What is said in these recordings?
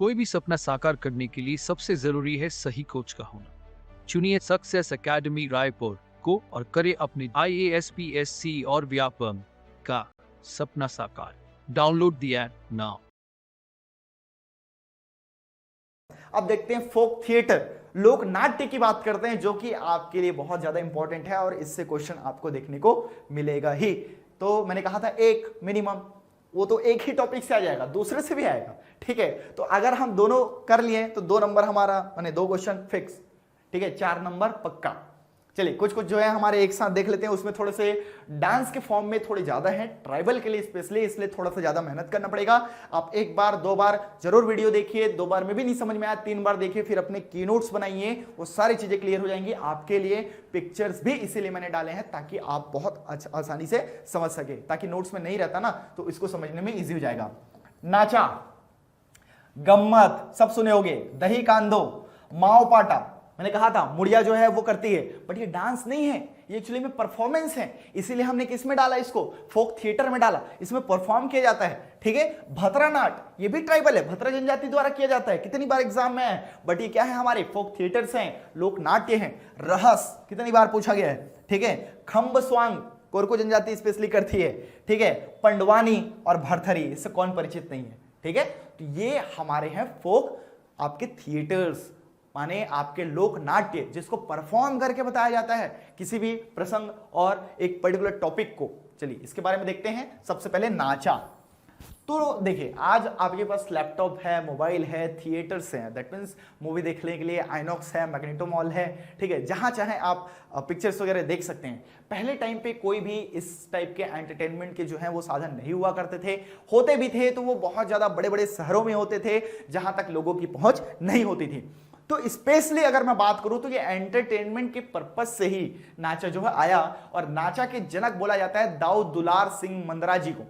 कोई भी सपना साकार करने के लिए सबसे जरूरी है सही कोच का होना। चुनिए सक्सेस एकेडमी रायपुर को और करें अपने IAS PSC और व्यापम का सपना साकार। Download the app now. अब देखते हैं फोक थिएटर, लोक नाट्य की बात करते हैं, जो कि आपके लिए बहुत ज्यादा इंपॉर्टेंट है और इससे क्वेश्चन आपको देखने को मिलेगा ही। तो मैंने कहा था एक मिनिमम, वो तो एक ही टॉपिक से आ जाएगा, दूसरे से भी आएगा। ठीक है, तो अगर हम दोनों कर लिए तो 2 नंबर हमारा, माने 2 क्वेश्चन फिक्स। ठीक है, 4 नंबर पक्का। चलिए कुछ कुछ जो है हमारे एक साथ देख लेते हैं। उसमें थोड़े से डांस के फॉर्म में थोड़े ज्यादा हैं, ट्राइबल के लिए स्पेशली, इसलिए थोड़ा सा ज्यादा मेहनत करना पड़ेगा। आप 1 बार 2 बार जरूर वीडियो देखिए, 2 बार में भी नहीं समझ में आया 3 बार देखिए, फिर अपने की नोट्स बनाइए, वो सारी चीजें क्लियर हो जाएंगी आपके लिए। पिक्चर्स भी इसीलिए मैंने डाले हैं ताकि आप बहुत आसानी से समझ सके, ताकि नोट्स में नहीं रहता ना तो इसको समझने में ईजी हो जाएगा। नाचा, गम्मत सब सुने होगे, दही कांदो, माओ पाटा। मैंने कहा था मुड़िया जो है वो करती है, बट ये डांस नहीं है, ये एक्चुअली में परफॉर्मेंस है। इसीलिए हमने किस में डाला इसको, फोक थिएटर में डाला, इसमें परफॉर्म किया जाता है। ठीक है, भतरा नाट ये भी ट्राइबल है, भतरा जनजाति द्वारा किया जाता है, कितनी बार एग्जाम में है, बट ये क्या है, हमारे फोक थिएटर्स हैं, लोक नाट्य हैं। रहस कितनी बार पूछा गया है। ठीक है, खम्ब स्वांग कोरको जनजाति स्पेशली करती है। ठीक है, पंडवानी और भरथरी, इससे कौन परिचित नहीं है। ठीक है, तो ये हमारे हैं फोक आपके थिएटर्स, माने आपके लोक नाट्य, जिसको परफॉर्म करके बताया जाता है किसी भी प्रसंग और एक पर्टिकुलर टॉपिक को। चलिए इसके बारे में देखते हैं। सबसे पहले नाचा। तो देखिए, आज आपके पास लैपटॉप है, मोबाइल है, थिएटर्स हैं, दैट मीन्स मूवी देखने के लिए आइनॉक्स है, मैग्नेटो मॉल है। ठीक है, जहां चाहे आप पिक्चर्स वगैरह देख सकते हैं। पहले टाइम पे कोई भी इस टाइप के एंटरटेनमेंट के जो है वो साधन नहीं हुआ करते थे, होते भी थे तो वो बहुत ज्यादा बड़े बड़े शहरों में होते थे, जहां तक लोगों की पहुंच नहीं होती थी। तो स्पेशली अगर मैं बात करूं तो ये एंटरटेनमेंट के पर्पस से ही नाचा जो है आया, और नाचा के जनक बोला जाता है दाऊ दुलार सिंह मंदरा जी को।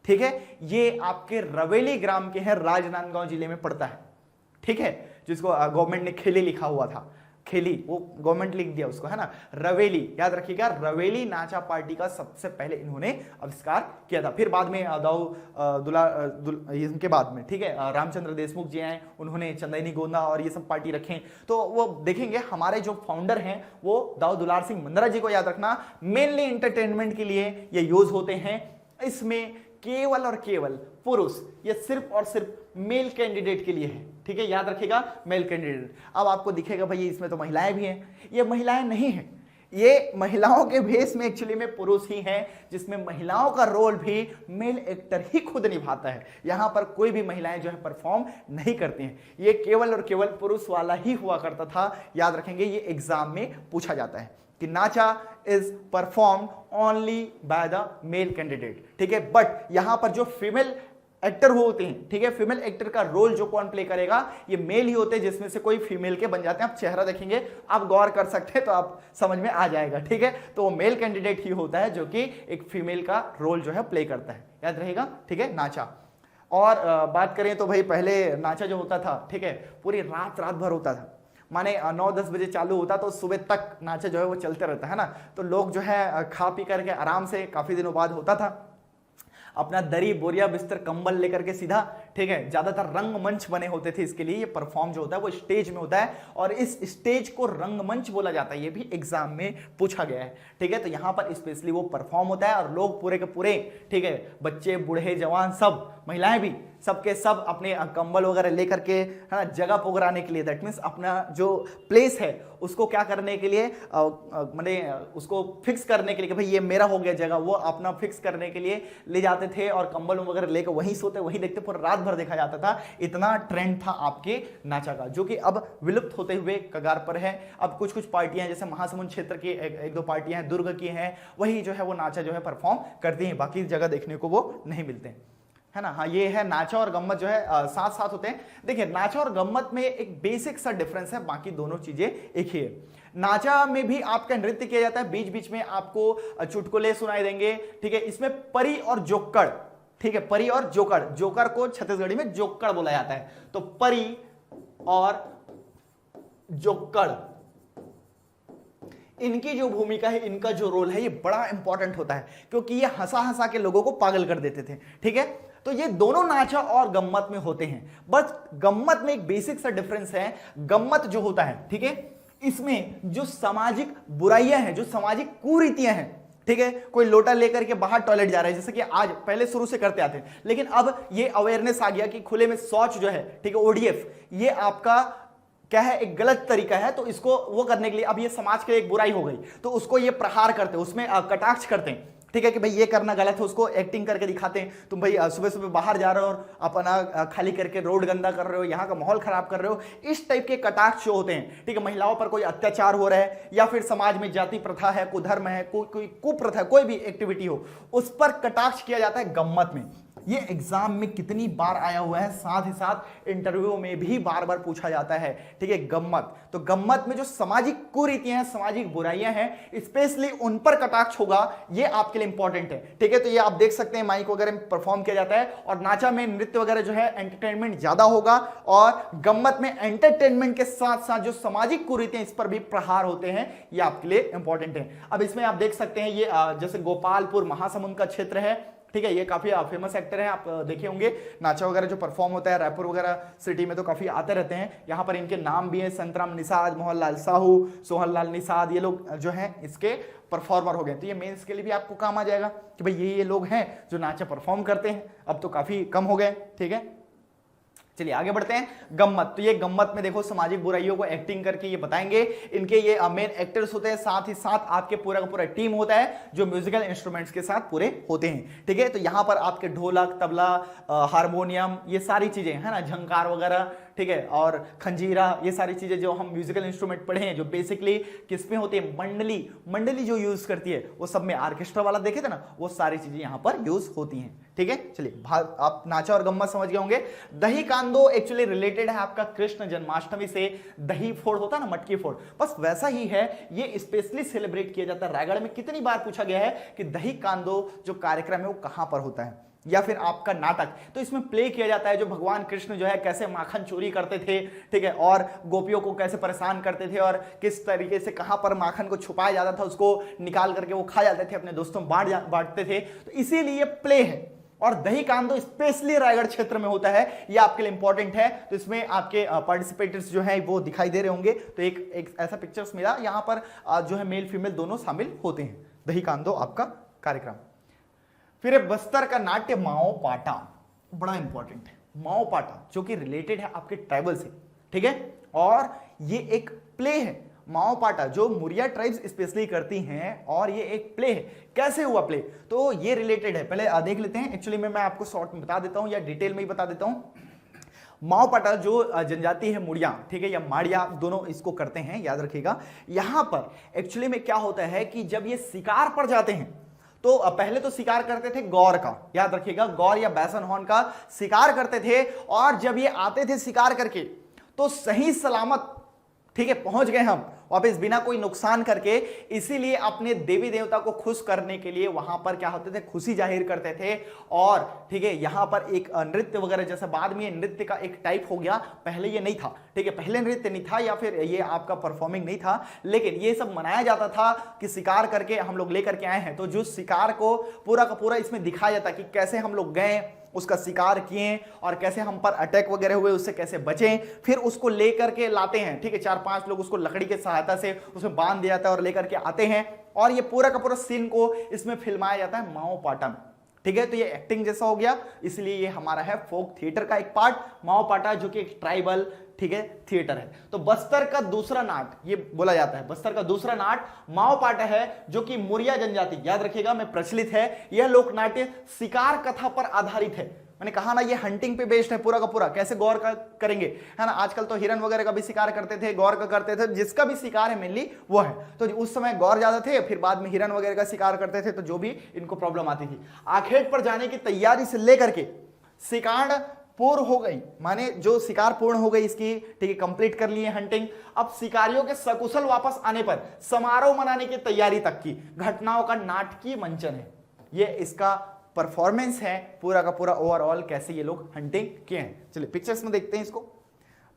ठीक है, ये आपके रवेली ग्राम के हैं, राजनांदगांव जिले में पड़ता है। ठीक है, जिसको गवर्नमेंट ने खेली लिखा हुआ था, खेली वो गवर्नमेंट लिख दिया उसको, है ना। रवेली याद रखिएगा, रवेली नाचा पार्टी का सबसे पहले इन्होंने आविष्कार किया था। फिर बाद में इनके बाद में, ठीक है, रामचंद्र देशमुख जी आए, उन्होंने चंदैनी गोंदा और ये सब पार्टी रखें। तो वो देखेंगे हमारे जो फाउंडर हैं वो दाऊ दुलार सिंह मंदरा जी को याद रखना। मेनली एंटरटेनमेंट के लिए ये यूज होते हैं। इसमें केवल और केवल पुरुष, ये सिर्फ और सिर्फ मेल कैंडिडेट के लिए है। ठीक है, याद रखिएगा, मेल कैंडिडेट। अब आपको दिखेगा भाई इसमें तो महिलाएं भी हैं, ये महिलाएं नहीं हैं, ये महिलाओं के भेष में एक्चुअली में पुरुष ही हैं, जिसमें महिलाओं का रोल भी मेल एक्टर ही खुद निभाता है। यहां पर कोई भी महिलाएं जो है परफॉर्म नहीं करती हैं, ये केवल और केवल पुरुष वाला ही हुआ करता था। याद रखेंगे, ये एग्जाम में पूछा जाता है कि नाचा is perform only by the male candidate. ठीक है, बट यहां पर जो फीमेल एक्टर होते हैं, ठीक है, फीमेल एक्टर का रोल जो कौन प्ले करेगा, ये मेल ही होते हैं, जिसमें से कोई फीमेल के बन जाते हैं। आप चेहरा देखेंगे, आप गौर कर सकते हैं तो आप समझ में आ जाएगा। ठीक है, तो वो मेल कैंडिडेट ही होता है जो कि एक फीमेल का रोल जो है प्ले करता है, याद रहेगा। ठीक है, नाचा। और बात करें तो भाई पहले नाचा जो होता था, ठीक है, पूरी रात भर होता था, माने 9-10 बजे चालू होता तो सुबह तक नाचा जो है वो चलते रहता है ना। तो लोग जो है खा पी करके आराम से काफी दिनों बाद होता था, अपना दरी बोरिया बिस्तर कंबल लेकर के सीधा, ठीक है, ज्यादातर रंगमंच बने होते थे इसके लिए। ये परफॉर्म जो होता है वो स्टेज में होता है, और इस स्टेज को रंगमंच बोला जाता है, ये भी एग्जाम में पूछा गया है। ठीक है, तो यहां पर स्पेशली वो परफॉर्म होता है और लोग पूरे के पूरे, ठीक है, बच्चे बूढ़े जवान सब, महिलाएं भी, सबके सब अपने कंबल वगैरह लेकर के, है ना, जगह पुगराने के लिए, दैट मीन्स अपना जो प्लेस है उसको क्या करने के लिए, माने उसको फिक्स करने के लिए कि भाई ये मेरा हो गया जगह, वो अपना फिक्स करने के लिए ले जाते थे और कंबल वगैरह लेकर वहीं सोते, वहीं देखते, पूरा रात भर देखा जाता था। इतना ट्रेंड था आपके नाचा का, जो कि अब विलुप्त होते हुए कगार पर है। अब कुछ कुछ पार्टियां जैसे महासमुंद क्षेत्र की एक दो पार्टियां हैं, दुर्ग की हैं, वही जो है वो नाचा जो है परफॉर्म करती हैं, बाकी जगह देखने को वो नहीं मिलते, है ना। हाँ, ये है नाचा और गम्मत जो है साथ साथ होते हैं। देखिए, नाचा और गम्मत में एक बेसिक सा डिफरेंस है, बाकी दोनों चीजें एक ही है। नाचा में भी आपका नृत्य किया जाता है, बीच बीच में आपको चुटकुले सुनाई देंगे। ठीक है, इसमें परी और जोक्कड़, ठीक है, परी और जोकर, जोकर को छत्तीसगढ़ी में जोक्कड़ बोला जाता है। तो परी और जोक्कड़, इनकी जो भूमिका है, इनका जो रोल है, ये बड़ा इंपॉर्टेंट होता है, क्योंकि ये हंसा हंसा के लोगों को पागल कर देते थे। ठीक है, तो ये दोनों नाचा और गम्मत में होते हैं, बस गम्मत में एक बेसिक सा डिफरेंस है। गम्मत जो होता है, ठीक है, इसमें जो सामाजिक बुराइयां हैं, जो सामाजिक कुरीतियां हैं, ठीक है, कोई लोटा लेकर के बाहर टॉयलेट जा रहा है, जैसे कि आज पहले शुरू से करते आते हैं, लेकिन अब ये अवेयरनेस आ गया कि खुले में शौच जो है, ठीक है, ओडीएफ, ये आपका क्या है, एक गलत तरीका है। तो इसको वो करने के लिए अब ये समाज के एक बुराई हो गई, तो उसको ये प्रहार करते हैं, उसमें कटाक्ष करते हैं, ठीक है, कि भाई ये करना गलत है, उसको एक्टिंग करके दिखाते हैं। तुम भाई सुबह सुबह बाहर जा रहे हो और अपना खाली करके रोड गंदा कर रहे हो, यहाँ का माहौल खराब कर रहे हो, इस टाइप के कटाक्ष जो होते हैं, ठीक है, महिलाओं पर कोई अत्याचार हो रहा है या फिर समाज में जाति प्रथा है, कुधर्म है, कोई कुप्रथा, कोई भी एक्टिविटी हो, उस पर कटाक्ष किया जाता है गम्मत में। ये एग्जाम में कितनी बार आया हुआ है, साथ ही साथ इंटरव्यू में भी बार बार पूछा जाता है, ठीक है, गम्मत। तो गम्मत में जो सामाजिक कुरीतियां हैं, सामाजिक बुराइयां हैं, स्पेशली उन पर कटाक्ष होगा, ये आपके लिए इंपॉर्टेंट है, ठीक है। तो ये आप देख सकते हैं माइक वगैरह में परफॉर्म किया जाता है, और नाचा में नृत्य वगैरह जो है एंटरटेनमेंट ज्यादा होगा, और गम्मत में एंटरटेनमेंट के साथ साथ जो सामाजिक कुरीतियां, इस पर भी प्रहार होते हैं, ये आपके लिए इंपॉर्टेंट है। अब इसमें आप देख सकते हैं, ये जैसे गोपालपुर महासमुंद का क्षेत्र है, ठीक है, ये काफी फेमस एक्टर है, आप देखे होंगे नाचा वगैरह जो परफॉर्म होता है, रायपुर वगैरह सिटी में तो काफी आते रहते हैं। यहाँ पर इनके नाम भी हैं, संतराम निषाद, मोहनलाल साहू, सोहनलाल निषाद, ये लोग जो हैं इसके परफॉर्मर हो गए। तो ये मेंस के लिए भी आपको काम आ जाएगा कि भाई ये लोग हैं जो नाचा परफॉर्म करते हैं, अब तो काफी कम हो गए, ठीक है। चलिए आगे बढ़ते हैं। गम्मत, तो ये गम्मत में देखो सामाजिक बुराइयों को एक्टिंग करके ये बताएंगे, इनके ये मेन एक्टर्स होते हैं, साथ ही साथ आपके पूरा का पूरा टीम होता है जो म्यूजिकल इंस्ट्रूमेंट्स के साथ पूरे होते हैं, ठीक है। तो यहां पर आपके ढोलक, तबला, हारमोनियम, ये सारी चीजें है ना, झंकार वगैरह, ठीक है, और खंजीरा, ये सारी चीजें जो हम म्यूजिकल इंस्ट्रूमेंट पढ़े हैं, जो बेसिकली किसमें होती है, मंडली जो यूज करती है, वो सब में ऑर्केस्ट्रा वाला देखे थे ना, वो सारी चीजें यहां पर यूज होती हैं, ठीक है। चलिए आप नाचा और गम्मत समझ गए होंगे। दही कांदो एक्चुअली रिलेटेड है आपका कृष्ण जन्माष्टमी से। दही फोड़ होता है ना, मटकी फोड़, बस वैसा ही है, ये स्पेशली सेलिब्रेट किया जाता है रायगढ़ में। कितनी बार पूछा गया है कि दही कांदो जो कार्यक्रम है वो कहां पर होता है, या फिर आपका नाटक, तो इसमें प्ले किया जाता है जो भगवान कृष्ण जो है कैसे माखन चोरी करते थे, ठीक है, और गोपियों को कैसे परेशान करते थे, और किस तरीके से कहां पर माखन को छुपाया जाता था, उसको निकाल करके वो खा जाते थे, अपने दोस्तों में बांटते थे, तो इसीलिए प्ले है। और दही कांदो स्पेशली रायगढ़ क्षेत्र में होता है, ये आपके लिए इंपॉर्टेंट है। तो इसमें आपके पार्टिसिपेटर्स जो हैं वो दिखाई दे रहे होंगे, तो एक ऐसा पिक्चर्स मिला, यहां पर जो है मेल फीमेल दोनों शामिल होते हैं। दही कांदो आपका कार्यक्रम। फिर बस्तर का नाट्य माओ पाटा, बड़ा इंपॉर्टेंट है। माओ पाटा जो कि रिलेटेड है आपके ट्राइबल से, ठीक है, और ये एक प्ले है। माओ पाटा जो मुरिया ट्राइब्स स्पेशली करती हैं, और ये एक प्ले है। कैसे हुआ प्ले, तो ये रिलेटेड है, पहले देख लेते हैं। एक्चुअली मैं आपको शॉर्ट में बता देता हूं या डिटेल में ही बता देता हूं। माओ पाटा जो जनजाति है मुड़िया, ठीक है, या माड़िया, दोनों इसको करते हैं, याद रखिएगा। यहां पर एक्चुअली में क्या होता है कि जब ये शिकार पर जाते हैं, तो पहले तो शिकार करते थे गौर का, याद रखिएगा, गौर या बैसन हॉर्न का शिकार करते थे, और जब ये आते थे शिकार करके तो सही सलामत, ठीक है, पहुंच गए हम वापस बिना कोई नुकसान करके, इसीलिए अपने देवी देवता को खुश करने के लिए वहां पर क्या होते थे, खुशी जाहिर करते थे। और ठीक है, यहां पर एक नृत्य वगैरह, जैसे बाद में ये नृत्य का एक टाइप हो गया, पहले ये नहीं था, ठीक है, पहले नृत्य नहीं था, या फिर ये आपका परफॉर्मिंग नहीं था, लेकिन ये सब मनाया जाता था कि शिकार करके हम लोग लेकर के आए हैं, तो जो शिकार को पूरा का पूरा इसमें दिखाया जाता कि कैसे हम लोग गए, उसका शिकार किए, और कैसे हम पर अटैक वगैरह हुए, उससे कैसे बचें, फिर उसको लेकर के लाते हैं, ठीक है, 4-5 लोग उसको लकड़ी के सहायता से उसमें बांध दिया जाता है और लेकर के आते हैं, और ये पूरा का पूरा सीन को इसमें फिल्माया जाता है माओ पाटा में, ठीक है। तो ये एक्टिंग जैसा हो गया, इसलिए ये हमारा है फोक थिएटर का एक पार्ट, माओ पाटा, जो कि एक ट्राइबल, ठीक है, थिएटर है। तो बस्तर का दूसरा नाट, ये बोला जाता है बस्तर का दूसरा नाट माओ पाटा है, जो कि मुरिया जनजाति, याद रखिएगा, में प्रचलित है। यह लोक नाट्य शिकार कथा पर आधारित है। मैंने कहा ना, ये हंटिंग पे बेस्ड है पूरा का पूरा, कैसे गौर का करेंगे, है ना। आजकल तो हिरन वगैरह का भी शिकार करते थे, गौर का करते थे, जिसका भी शिकार है मेनली वो है। तो उस समय गौर ज्यादा थे, फिर बाद में हिरन वगैरह का शिकार करते थे, तो जो भी इनको प्रॉब्लम आती थी। आखेट पर जाने की तैयारी से लेकर के शिकार पूर्ण हो गई, माने जो शिकार पूर्ण हो गई इसकी, ठीक है, कंप्लीट कर लिए हंटिंग। अब शिकारियों के सकुशल वापस आने पर समारोह मनाने की तैयारी तक की घटनाओं का नाटकीय मंचन है। ये इसका परफॉर्मेंस है पूरा का पूरा ओवरऑल, कैसे ये लोग हंटिंग किए हैं। चलिए पिक्चर्स में देखते हैं इसको।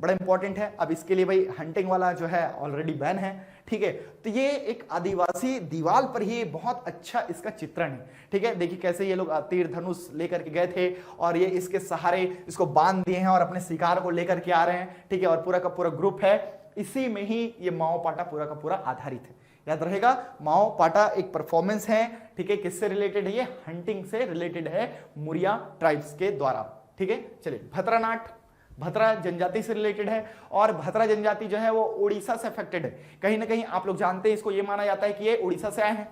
बड़ा इंपॉर्टेंट है। अब इसके लिए भाई हंटिंग वाला जो है ऑलरेडी बैन है, ठीक है। तो ये एक आदिवासी दीवार पर ही बहुत अच्छा इसका चित्रण है, ठीक है। देखिए कैसे ये लोग तीर धनुष लेकर के गए थे और ये इसके सहारे इसको बांध दिए हैं और अपने शिकार को लेकर के आ रहे हैं, ठीक है। और पूरा का पूरा ग्रुप है, इसी में ही ये माओ पाटा पूरा का पूरा आधारित है। याद रहेगा, माओ पाटा एक परफॉर्मेंस है, ठीक है। किससे रिलेटेड है? ये हंटिंग से रिलेटेड है, मुरिया ट्राइब्स के द्वारा, ठीक है। चलिए, भतरा नाट भतरा जनजाति से रिलेटेड है और भतरा जनजाति जो है वो उड़ीसा से अफेक्टेड है। कहीं ना कहीं आप लोग जानते हैं, इसको ये माना जाता है कि ये उड़ीसा से आए हैं।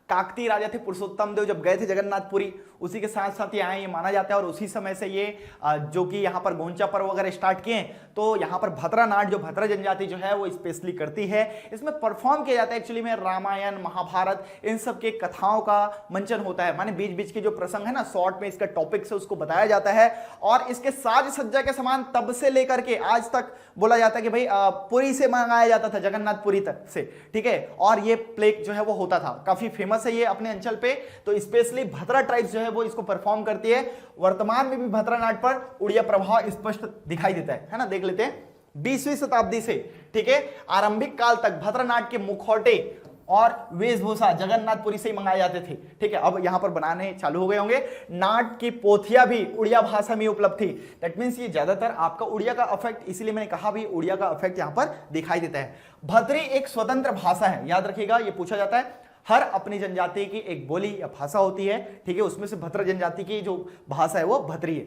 काकतीय राजा थे पुरुषोत्तम देव, जब गए थे जगन्नाथपुरी, उसी के साथ साथ ये आए, ये माना जाता है। और उसी समय से ये जो कि यहाँ पर गोंचा पर्व वगैरह स्टार्ट किए, तो यहाँ पर भतरा नाट जो भतरा जनजाति जो है वो स्पेशली करती है। इसमें परफॉर्म किया जाता है एक्चुअली में रामायण महाभारत इन सब के कथाओं का मंचन होता है, माने बीच बीच के जो प्रसंग है ना, शॉर्ट में इसका टॉपिक से उसको बताया जाता है। और इसके साज सज्जा के समान तब से लेकर के आज तक बोला जाता है कि भाई पुरी से मंगाया जाता था, जगन्नाथपुरी तक से, ठीक है। और ये प्ले जो है वो होता था, काफी फेमस है ये अपने अंचल पे। तो स्पेशली भतरा ट्राइब्स जो है वो इसको परफॉर्म करती है। वर्तमान में भी भतरा नाट पर उड़िया प्रभाव स्पष्ट दिखाई देता है ना। देख लेते हैं 20वीं शताब्दी से, ठीक है, आरंभिक काल तक भतरा नाट के मुखौटे और वेशभूषा जगन्नाथपुरी से ही मंगाए जाते थे, ठीक है। अब यहां पर बनाने चालू हो गए होंगे। नाट की पोथियां भी उड़िया भाषा में उपलब्ध थी। दैट मींस ये ज्यादातर आपका उड़िया का इफेक्ट, इसीलिए मैंने कहा भी उड़िया का इफेक्ट यहां पर दिखाई देता है। भतरी एक स्वतंत्र भाषा है, याद रखिएगा, ये पूछा जाता है। हर अपनी जनजाति की एक बोली या भाषा होती है, ठीक है। उसमें से भतरा जनजाति की जो भाषा है वो भतरी है,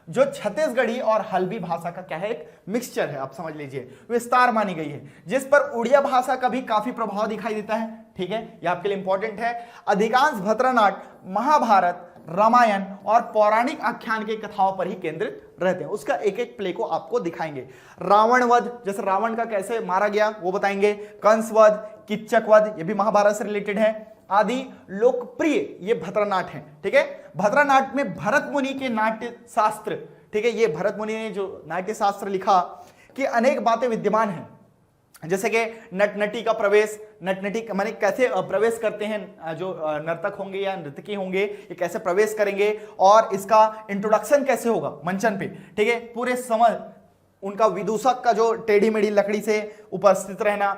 जो छत्तीसगढ़ी और हल्बी भाषा का क्या है, एक मिक्सचर है, आप समझ लीजिए, विस्तार मानी गई है, जिस पर उड़िया भाषा का भी काफी प्रभाव दिखाई देता है, ठीक है। ये आपके लिए इंपॉर्टेंट है। अधिकांश भतरा नाट महाभारत, रामायण और पौराणिक आख्यान के कथाओं पर ही केंद्रित रहते हैं। उसका एक एक प्ले को आपको दिखाएंगे। रावण वध, जैसे रावण का कैसे मारा गया वो बताएंगे। कंस वध, किच्चक वध, ये भी महाभारत से रिलेटेड है। आदि लोकप्रिय ये भतरा नाट है, ठीक है। भतरा नाट में भरत मुनि के नाट्य शास्त्र, ठीक है, ये भरत मुनि ने जो नाट्य शास्त्र लिखा कि अनेक बातें विद्यमान हैं, जैसे कि नट नटी का प्रवेश, नट नटी माने कैसे प्रवेश करते हैं जो नर्तक होंगे या नर्तकी होंगे, ये कैसे प्रवेश करेंगे और इसका इंट्रोडक्शन कैसे होगा मंचन पे, ठीक है। पूरे समय उनका विदूषक का जो टेढ़ी मेढ़ी लकड़ी से उपस्थित रहना।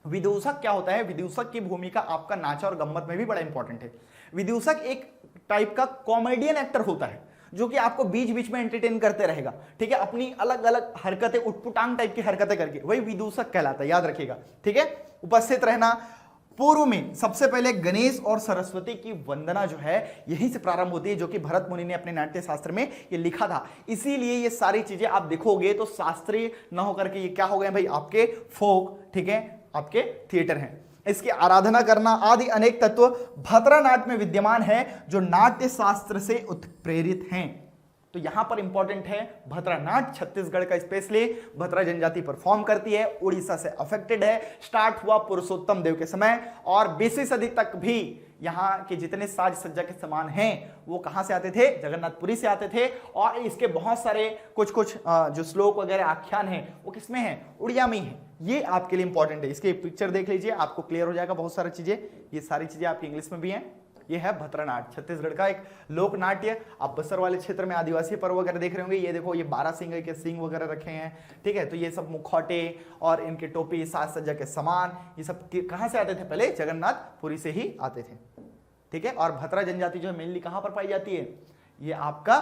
विदूषक क्या होता है? विदूषक की भूमिका आपका नाचा और गम्मत में भी बड़ा इंपॉर्टेंट है। विदूषक एक टाइप का कॉमेडियन एक्टर होता है जो कि आपको बीच बीच में एंटरटेन करते रहेगा, ठीक है, अपनी अलग अलग हरकतें, उटपुटांग टाइप की हरकतें करके, वही विदूषक कहलाता है, याद रखिएगा, ठीक है। उपस्थित रहना। पूर्व में सबसे पहले गणेश और सरस्वती की वंदना जो है यहीं से प्रारंभ होती है, जो कि भरत मुनि ने अपने नाट्य शास्त्र में ये लिखा था। इसीलिए ये सारी चीजें आप देखोगे तो शास्त्रीय न होकर के ये क्या हो गए भाई, आपके फोक, ठीक है, आपके थिएटर हैं। इसकी आराधना करना आदि अनेक तत्व भतरा नाट में विद्यमान है जो नाट्य शास्त्र से उत्प्रेरित हैं। तो यहां पर इंपॉर्टेंट है, भतरा नाट छत्तीसगढ़ का स्पेशली भतरा जनजाति परफॉर्म करती है, उड़ीसा से अफेक्टेड है। स्टार्ट हुआ पुरुषोत्तम देव के समय और 20वीं सदी तक भी यहाँ के जितने साज सज्जा के सामान हैं वो कहां से आते थे? जगन्नाथपुरी से आते थे। और इसके बहुत सारे कुछ जो श्लोक वगैरह आख्यान हैं वो किसमें है? उड़िया में ही है। ये आपके लिए इंपॉर्टेंट है। इसके पिक्चर देख लीजिए, आपको क्लियर हो जाएगा बहुत सारी चीजें। ये सारी चीजें आपकी इंग्लिश में भी हैं। ये है भतरा नाट, छत्तीसगढ़ का एक लोक नाट्य। आप बस्तर वाले क्षेत्र में आदिवासी पर्व वगैरह देख रहे होंगे। ये देखो, ये 12 सिंह के सिंह वगैरह रखे हैं, ठीक है। तो ये सब मुखौटे और इनके टोपी, साज सज्जा के सामान, ये सब कहां से आते थे? पहले जगन्नाथपुरी से ही आते थे, ठीक है। और भतरा जनजाति जो है मेनली कहां पर पाई जाती है? ये आपका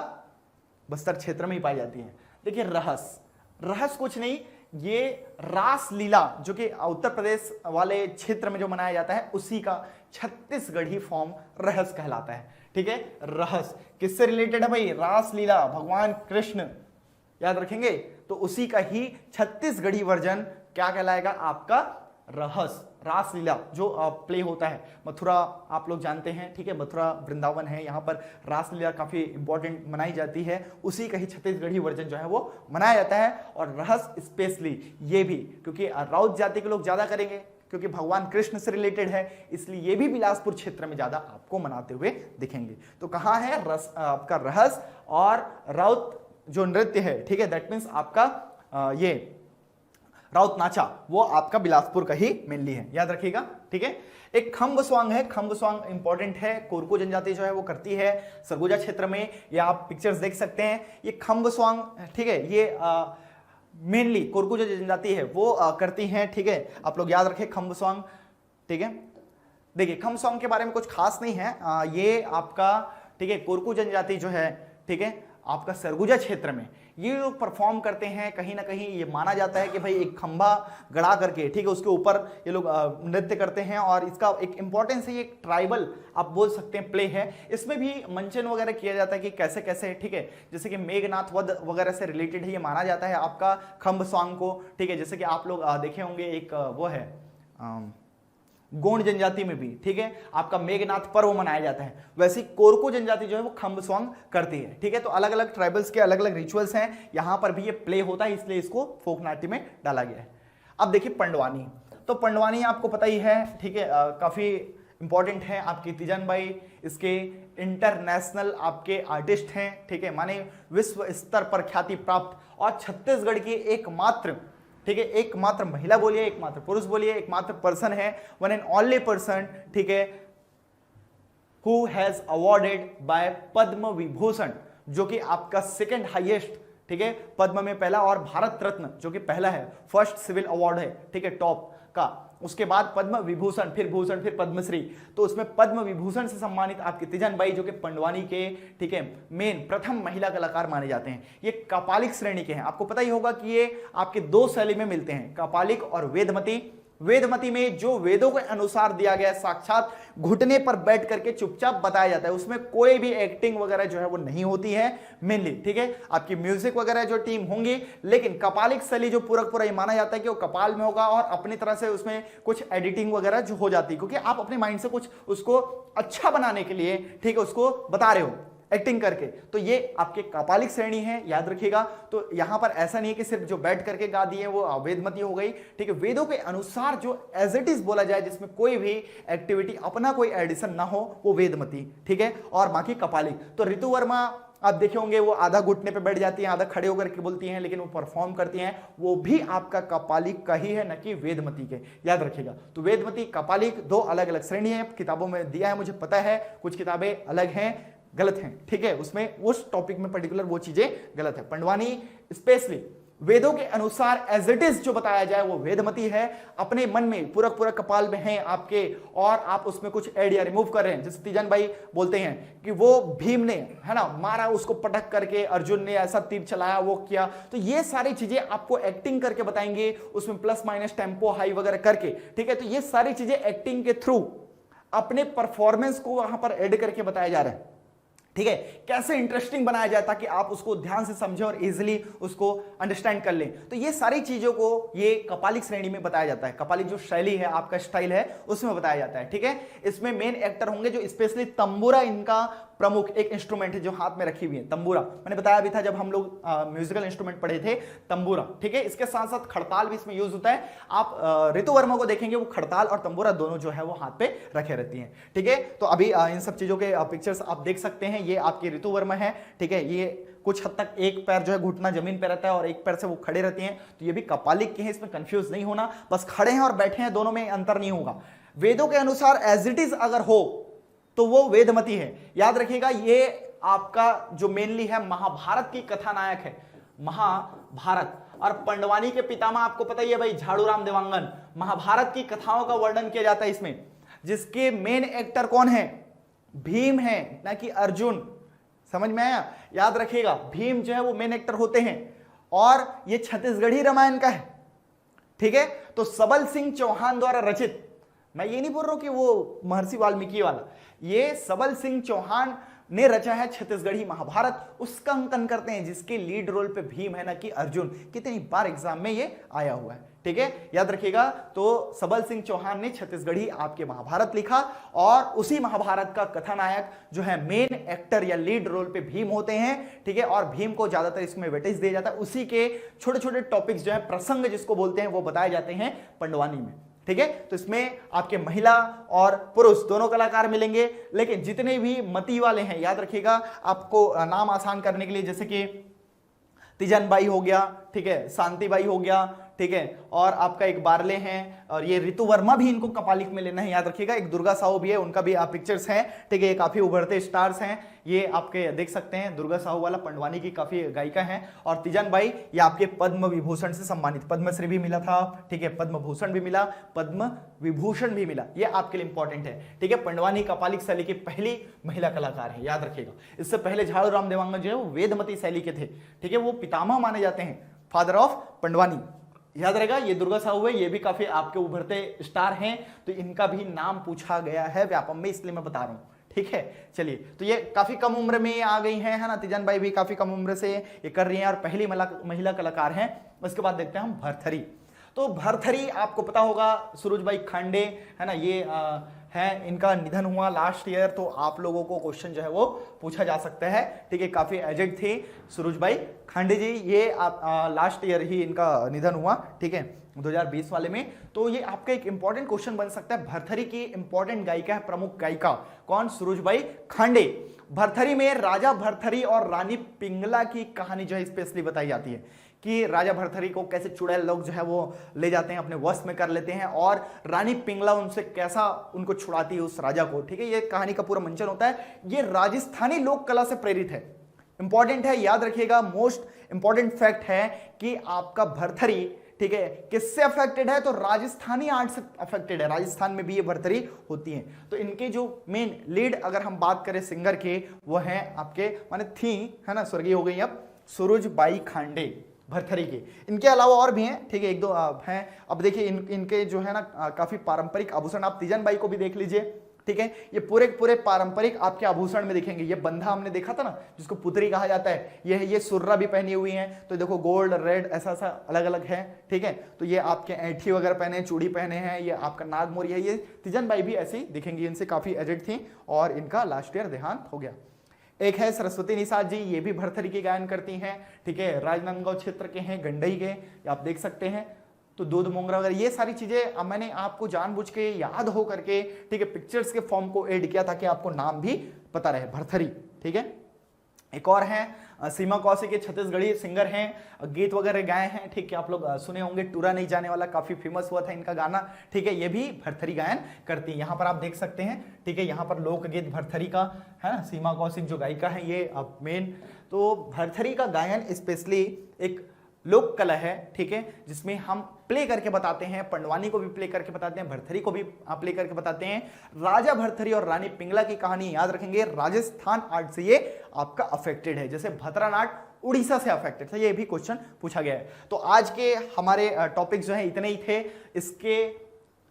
बस्तर क्षेत्र में ही पाई जाती है। देखिए, रहस कुछ नहीं, ये रास लीला जो कि उत्तर प्रदेश वाले क्षेत्र में जो मनाया जाता है उसी का छत्तीसगढ़ी फॉर्म रहस कहलाता है, ठीक है। रहस किससे रिलेटेड है भाई? रास लीला, भगवान कृष्ण, याद रखेंगे। तो उसी का ही छत्तीसगढ़ी वर्जन क्या कहलाएगा? आपका रहस, रासलीला जो प्ले होता है। मथुरा आप लोग जानते हैं, ठीक है, मथुरा वृंदावन है, यहाँ पर रासलीला काफी इंपॉर्टेंट मनाई जाती है। उसी का ही छत्तीसगढ़ी वर्जन जो है वो मनाया जाता है। और रहस स्पेशली ये भी क्योंकि राउत जाति के लोग ज्यादा करेंगे, क्योंकि भगवान कृष्ण से रिलेटेड है, इसलिए ये भी बिलासपुर क्षेत्र में ज्यादा आपको मनाते हुए दिखेंगे। तो कहाँ है आपका रहस और राउत जो नृत्य है, ठीक है, दैट मीन्स आपका ये राउत नाचा वो आपका बिलासपुर का ही मेनली है, याद रखिएगा, ठीक है। एक खम्ब स्वांग है, खम्ब स्वांग इंपॉर्टेंट है, कोरको जनजाति जो है वो करती है सरगुजा क्षेत्र में। ये आप पिक्चर्स देख सकते हैं। ये खम्ब स्वांग, ठीक है, ये मेनली कोरकू जो जनजाति है वो करती हैं, ठीक है। आप लोग याद रखें खम्बसोंग, ठीक है। देखिए खम्बसोंग के बारे में कुछ खास नहीं है, ये आपका, ठीक है, कोरकू जनजाति जो है, ठीक है, आपका सरगुजा क्षेत्र में ये लोग परफॉर्म करते हैं। कहीं ना कहीं ये माना जाता है कि भाई एक खंभा गड़ा करके, ठीक है, उसके ऊपर ये लोग नृत्य करते हैं और इसका एक इंपॉर्टेंस है, ये एक ट्राइबल आप बोल सकते हैं प्ले है। इसमें भी मंचन वगैरह किया जाता है कि कैसे कैसे, ठीक है, जैसे कि मेघनाथ वध वगैरह से रिलेटेड है, ये माना जाता है आपका खम्बसोंग को, ठीक है। जैसे कि आप लोग देखे होंगे एक वो है गोंड जनजाति में भी, ठीक है, आपका मेघनाथ पर्व मनाया जाता है। वैसे कोरकू जनजाति जो है वो खम्बसोंग करती है, ठीक है। तो अलग अलग ट्राइबल्स के अलग अलग रिचुअल्स हैं, यहां पर भी ये प्ले होता है, इसलिए इसको फोक नाट्य में डाला गया है। अब देखिए पंडवानी, तो पंडवानी आपको पता ही है, ठीक है, काफी इंपॉर्टेंट है आपकी तीजन बाई, इसके इंटरनेशनल आपके आर्टिस्ट हैं, ठीक है, माने विश्व स्तर पर ख्याति प्राप्त और छत्तीसगढ़ की एकमात्र, ठीक है, एकमात्र महिला बोलिए, एकमात्र पुरुष बोलिए, एकमात्र पर्सन है, वन एंड ओनली पर्सन, ठीक है, who has awarded bye Padma Vibhushan, जो कि आपका सेकंड हाईएस्ट, ठीक है, पद्म में पहला, और भारत रत्न जो कि पहला है, फर्स्ट सिविल अवार्ड है, ठीक है, टॉप का। उसके बाद पद्म विभूषण, फिर भूषण, फिर पद्मश्री। तो उसमें पद्म विभूषण से सम्मानित आपकी तीजन बाई, जो कि पंडवानी के, ठीक है, मेन प्रथम महिला कलाकार माने जाते हैं। ये कपालिक श्रेणी के हैं। आपको पता ही होगा कि ये आपके दो शैली में मिलते हैं, कपालिक और वेदमती। वेदमती में जो वेदों के अनुसार दिया गया, साक्षात घुटने पर बैठ करके चुपचाप बताया जाता है, उसमें कोई भी एक्टिंग वगैरह जो है वो नहीं होती है मेनली, ठीक है। आपकी म्यूजिक वगैरह जो टीम होंगी, लेकिन कपालिक शैली जो पूरा ये माना जाता है कि वो कपाल में होगा और अपनी तरह से उसमें कुछ एडिटिंग वगैरह जो हो जाती है, क्योंकि आप अपने माइंड से कुछ उसको अच्छा बनाने के लिए, ठीक है, उसको बता रहे हो एक्टिंग करके। तो ये आपके कपालिक श्रेणी है, याद रखिएगा। तो यहां पर ऐसा नहीं है कि सिर्फ जो बैठ करके गा दिए वो वेदमती हो गई, ठीक है। वेदों के अनुसार जो एज इट इज बोला जाए, जिसमें कोई भी एक्टिविटी अपना कोई एडिशन ना हो, वो वेदमती, ठीक है। और बाकी कपालिक, तो ऋतु वर्मा आप देखे होंगे वो आधा घुटने पे बैठ जाती हैं, आधा खड़े होकर के बोलती हैं, लेकिन वो परफॉर्म करती हैं, वो भी आपका कपालिक का ही है, न कि वेदमती के, याद रखिएगा। तो वेदमती कपालिक दो अलग अलग श्रेणी है, किताबों में दिया है, मुझे पता है कुछ किताबें अलग हैं, गलत हैं, ठीक है, उसमें उस टॉपिक में पर्टिकुलर वो चीजें गलत है। पंडवानी स्पेशली वेदों के अनुसार एज इट इज जो बताया जाए वो वेदमती है, अपने मन में पूरा कपाल में है आपके, और आप उसमें कुछ ऐड या रिमूव कर रहे हैं। जैसे तीजन भाई बोलते हैं कि वो भीम ने, है ना, मारा उसको पटक करके, अर्जुन ने ऐसा तीर चलाया, वो किया। तो ये सारी चीजें आपको एक्टिंग करके बताएंगे, उसमें प्लस माइनस टेम्पो हाई वगैरह करके, ठीक है। तो ये सारी चीजें एक्टिंग के थ्रू अपने परफॉर्मेंस को वहां पर ऐड करके बताया जा रहा है, ठीक है। कैसे इंटरेस्टिंग बनाया जाए ताकि आप उसको ध्यान से समझें और इजीली उसको अंडरस्टैंड कर लें। तो ये सारी चीजों को ये कपालिक श्रेणी में बताया जाता है। कपालिक जो शैली है, आपका स्टाइल है, उसमें बताया जाता है, ठीक है। इसमें मेन एक्टर होंगे जो स्पेशली तंबूरा इनका प्रमुख एक इंस्ट्रूमेंट है जो हाथ में रखी हुई है, तंबूरा। मैंने बताया भी था जब हम लोग म्यूजिकल इंस्ट्रूमेंट पढ़े थे, तंबूरा, ठीक है। इसके साथ साथ खड़ताल भी इसमें यूज होता है। आप ऋतु वर्मा को देखेंगे, वो खड़ताल और तंबूरा दोनों जो है वो हाथ पे रखे रहती हैं, ठीक है। तो अभी इन सब चीजों के पिक्चर्स आप देख सकते हैं। ये आपकी ऋतु वर्मा है, ठीक है। ये कुछ हद तक एक पैर जो है घुटना जमीन पे रहता है और एक पैर से वो खड़े रहती हैं। तो ये भी कपालिक के हैं, इसमें कंफ्यूज नहीं होना, बस खड़े हैं और बैठे हैं, दोनों में अंतर नहीं होगा। वेदों के अनुसार एज इट इज अगर हो तो वो वेदमती है, याद रखिएगा। ये आपका जो मेनली है महाभारत की कथा नायक है, महाभारत। और पंडवानी के पितामह आपको पता ही है भाई, झाड़ूराम देवांगन। महाभारत की कथाओं का वर्णन किया जाता है इसमें, जिसके मेन एक्टर कौन है? भीम है, ना कि अर्जुन। समझ में आया? याद रखिएगा, भीम जो है वो मेन एक्टर होते हैं। और ये छत्तीसगढ़ी रामायण का है, ठीक है। तो सबल सिंह चौहान द्वारा रचित, मैं ये नहीं बोल रहा हूं कि वो महर्षि वाल्मीकि वाला, ये सबल सिंह चौहान ने रचा है छत्तीसगढ़ी महाभारत। उसका अंकन करते हैं जिसके लीड रोल पे भीम है, ना कि अर्जुन। कितनी बार एग्जाम में ये आया हुआ है, ठीक है, याद रखिएगा। तो सबल सिंह चौहान ने छत्तीसगढ़ी आपके महाभारत लिखा, और उसी महाभारत का कथानायक जो है मेन एक्टर या लीड रोल पे भीम होते हैं, ठीक है। और भीम को ज्यादातर इसमें वेटेज दिया जाता है, उसी के छोटे छोटे टॉपिक्स जो है, प्रसंग जिसको बोलते हैं, वो बताए जाते हैं पंडवानी में, ठीक है। तो इसमें आपके महिला और पुरुष दोनों कलाकार मिलेंगे, लेकिन जितने भी मती वाले हैं, याद रखिएगा, आपको नाम आसान करने के लिए, जैसे कि तीजन बाई हो गया, ठीक है, शांति बाई हो गया, ठीक है, और आपका एक बारले हैं, और ये ऋतु वर्मा भी इनको कपालिक में लेना है, याद रखिएगा। एक दुर्गा साहू भी है, उनका भी आप पिक्चर्स हैं, ठीक है, ये काफी उभरते स्टार्स हैं, ये आपके देख सकते हैं। दुर्गा साहू वाला पंडवानी की काफी गायिका हैं। और तीजन बाई ये आपके पद्म विभूषण से सम्मानित, पद्मश्री भी मिला था, ठीक है, पद्म भूषण भी मिला, पद्म विभूषण भी मिला, ये आपके लिए इंपॉर्टेंट है, ठीक है। पंडवानी कपालिक शैली की पहली महिला कलाकार है, याद रखिएगा। इससे पहले झाड़ू राम देवांगन जो है वो वेदमती शैली के थे, ठीक है, वो पितामह माने जाते हैं, फादर ऑफ पंडवानी, याद रहेगा। ये दुर्गा साहू है, ये भी काफी आपके उभरते स्टार हैं, तो इनका भी नाम पूछा गया है व्यापम में, इसलिए मैं बता रहा हूं, ठीक है। चलिए, तो ये काफी कम उम्र में आ गई हैं, है ना। तीजन बाई भी काफी कम उम्र से ये कर रही हैं और पहली महिला कलाकार हैं। उसके बाद देखते हैं हम भरथरी। तो भरथरी आपको पता होगा, सुरुजबाई खांडे, है ना, ये है, इनका निधन हुआ लास्ट ईयर। तो आप लोगों को क्वेश्चन जो है वो पूछा जा सकता है, ठीक है, काफी एजेड थी सुरुजबाई खांडे जी, ये लास्ट ईयर ही इनका निधन हुआ, ठीक है, 2020 वाले में। तो ये आपका एक इंपॉर्टेंट क्वेश्चन बन सकता है। भरथरी की इंपॉर्टेंट गायिका है, प्रमुख गायिका कौन? सुरुजबाई खांडे। भरथरी में राजा भरथरी और रानी पिंगला की कहानी जो है स्पेशली बताई जाती है, कि राजा भरथरी को कैसे चुड़ैल लोग जो है वो ले जाते हैं, अपने वश में कर लेते हैं, और रानी पिंगला उनसे कैसा उनको छुड़ाती है उस राजा को, ठीक है। ये कहानी का पूरा मंचन होता है। ये राजस्थानी लोक कला से प्रेरित है, इंपॉर्टेंट है, याद रखिएगा। मोस्ट इंपॉर्टेंट फैक्ट है कि आपका भरथरी, ठीक है, किससे अफेक्टेड है? तो राजस्थानी आर्ट से अफेक्टेड है। राजस्थान में भी ये भरथरी होती है। तो इनके जो मेन लीड अगर हम बात करें सिंगर के, वो है आपके माने थी, है ना, स्वर्गीय हो गई अब, सुरुजबाई खांडे भरथरी के। इनके अलावा और भी हैं, ठीक है, एक दो हैं। अब देखिए इनके जो है ना काफी पारंपरिक आभूषण, आप तीजन बाई को भी देख लीजिए, ठीक है, ये पूरे पूरे पारंपरिक आपके आभूषण में दिखेंगे। ये बंधा हमने देखा था ना, जिसको पुतरी कहा जाता है, ये सुर्रा भी पहनी हुई है, तो देखो गोल्ड रेड ऐसा ऐसा अलग अलग है, ठीक है। तो ये आपके ऐठी वगैरह पहने हैं, चूड़ी पहने हैं, ये आपका नागमोरी है। ये तीजन बाई भी ऐसी दिखेंगी, इनसे काफी एजेड थी और इनका लास्ट ईयर देहांत हो गया। एक है सरस्वती निषाद जी, ये भी भरथरी की गायन करती हैं, ठीक है, राजनांदगांव क्षेत्र के हैं, गंडई के, आप देख सकते हैं। तो दूध मोंगरा वगैरह ये सारी चीजें मैंने आपको जानबूझ के याद हो करके, ठीक है, पिक्चर्स के फॉर्म को ऐड किया ताकि आपको नाम भी पता रहे, भरथरी, ठीक है। एक और हैं सीमा कौशिक के, छत्तीसगढ़ी सिंगर हैं, गीत वगैरह गाए हैं, ठीक है, आप लोग सुने होंगे, टूरा नहीं जाने वाला काफी फेमस हुआ था इनका गाना, ठीक है, ये भी भरथरी गायन करती है। यहाँ पर आप देख सकते हैं, ठीक है, यहाँ पर लोकगीत भरथरी का है ना, सीमा कौशिक जो गायिका है ये अब मेन। तो भरथरी का गायन स्पेशली एक लोक कला है, ठीक है, जिसमें हम प्ले करके बताते हैं, पंडवानी को भी प्ले करके बताते हैं, भरथरी को भी प्ले करके बताते हैं। राजा भरथरी और रानी पिंगला की कहानी याद रखेंगे, राजस्थान आर्ट से ये आपका अफेक्टेड है, जैसे भतरानाट उड़ीसा से अफेक्टेड था, ये भी क्वेश्चन पूछा गया है। तो आज के हमारे टॉपिक जो है इतने ही थे। इसके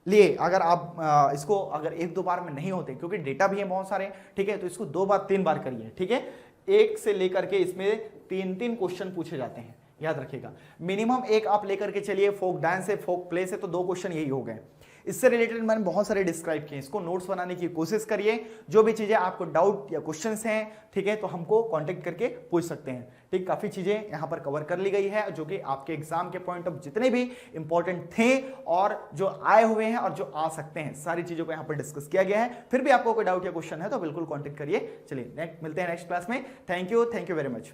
लिए अगर आप इसको अगर एक दो बार में नहीं होते, क्योंकि डेटा भी है बहुत सारे, ठीक है, तो इसको 2 बार 3 बार करिए, ठीक है। 1 से लेकर के इसमें 3-3 क्वेश्चन पूछे जाते हैं, याद रखिएगा। मिनिमम 1 आप लेकर के चलिए, फोक डांस है, फोक प्ले से, तो 2 क्वेश्चन यही हो गए। इससे रिलेटेड मैंने बहुत सारे डिस्क्राइब किए, इसको नोट्स बनाने की कोशिश करिए। जो भी चीजें आपको डाउट या क्वेश्चंस हैं, ठीक है, तो हमको कांटेक्ट करके पूछ सकते हैं, ठीक। काफी चीजें यहाँ पर कवर कर ली गई है, जो कि आपके एग्जाम के पॉइंट ऑफ जितने भी इंपॉर्टेंट थे और जो आए हुए हैं और जो आ सकते हैं, सारी चीजों को यहाँ पर डिस्कस किया गया है। फिर भी आपको कोई डाउट या क्वेश्चन है तो बिल्कुल कॉन्टेक्ट करिए। चलिए मिलते हैं नेक्स्ट क्लास में। Thank you very much.